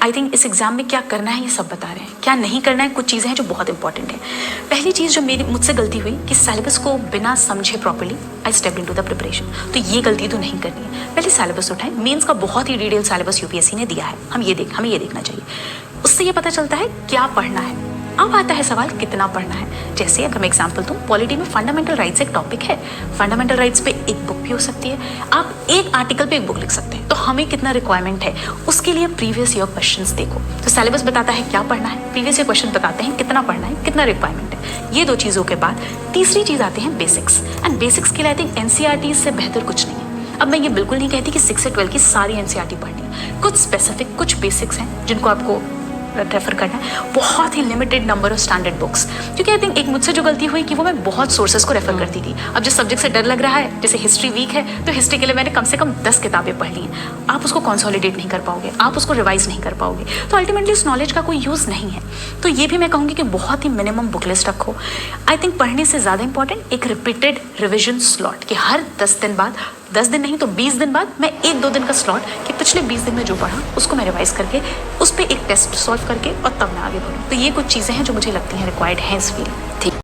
I think इस exam में क्या करना है ये सब बता रहे हैं, क्या नहीं करना है कुछ चीज़ें हैं जो बहुत इंपॉर्टेंट है। पहली चीज़ जो मुझसे गलती हुई कि सिलेबस को बिना समझे properly I step into the preparation. तो ये गलती तो नहीं करनी है। पहले सिलेबस उठाएं। मेंस का बहुत ही डिटेल सिलेबस यूपीएससी ने दिया है, हमें ये देखना चाहिए। उससे ये पता चलता है क्या पढ़ना है। अब आता है सवाल कितना पढ़ना है। जैसे अगर मैं एग्जांपल दूं, पॉलिटी में फंडामेंटल राइट्स एक टॉपिक है। फंडामेंटल राइट्स पे एक बुक भी हो सकती है, आप एक आर्टिकल पे एक बुक लिख सकते हैं। तो हमें कितना रिक्वायरमेंट है उसके लिए प्रीवियस ईयर क्वेश्चंस देखो। तो सिलेबस बताता है क्या पढ़ना है, प्रीवियस ईयर क्वेश्चन बताते हैं कितना पढ़ना है, कितना रिक्वायरमेंट है। ये दो चीज़ों के बाद तीसरी चीज़ आती है बेसिक्स। एंड बेसिक्स के लिए आई थिंक एनसीईआरटी से बेहतर कुछ नहीं है। अब मैं ये बिल्कुल नहीं कहती कि 6 से 12 की सारी एनसीईआरटी पढ़नी है। कुछ स्पेसिफिक कुछ बेसिक्स हैं जिनको आपको रेफर करना है। बहुत ही limited number of standard books, क्योंकि आई थिंक एक मुझसे जो गलती हुई कि वो मैं बहुत सोर्सेज को रेफर करती थी। अब जिस सब्जेक्ट से डर लग रहा है, जैसे हिस्ट्री वीक है तो हिस्ट्री के लिए मैंने कम से कम 10 किताबें पढ़ ली हैं। आप उसको कंसोलिडेट नहीं कर पाओगे, आप उसको रिवाइज नहीं कर पाओगे, तो अल्टीमेटली उस नॉलेज का कोई यूज़ नहीं है। तो ये भी मैं कहूँगी कि बहुत ही मिनिमम बुक लिस्ट रखो। आई थिंक पढ़ने से ज़्यादा इंपॉर्टेंट एक रिपीटेड रिविजन स्लॉट कि हर 10 दिन बाद, 10 दिन नहीं तो 20 दिन बाद मैं 1-2 दिन का स्लॉट कि पिछले 20 दिन में जो पढ़ा उसको मैं रिवाइज करके उस पर एक टेस्ट सॉल्व करके और तब मैं आगे बढ़ूँ। तो ये कुछ चीज़ें हैं जो मुझे लगती हैं रिक्वायर्ड हैं इस फील्ड। ठीक।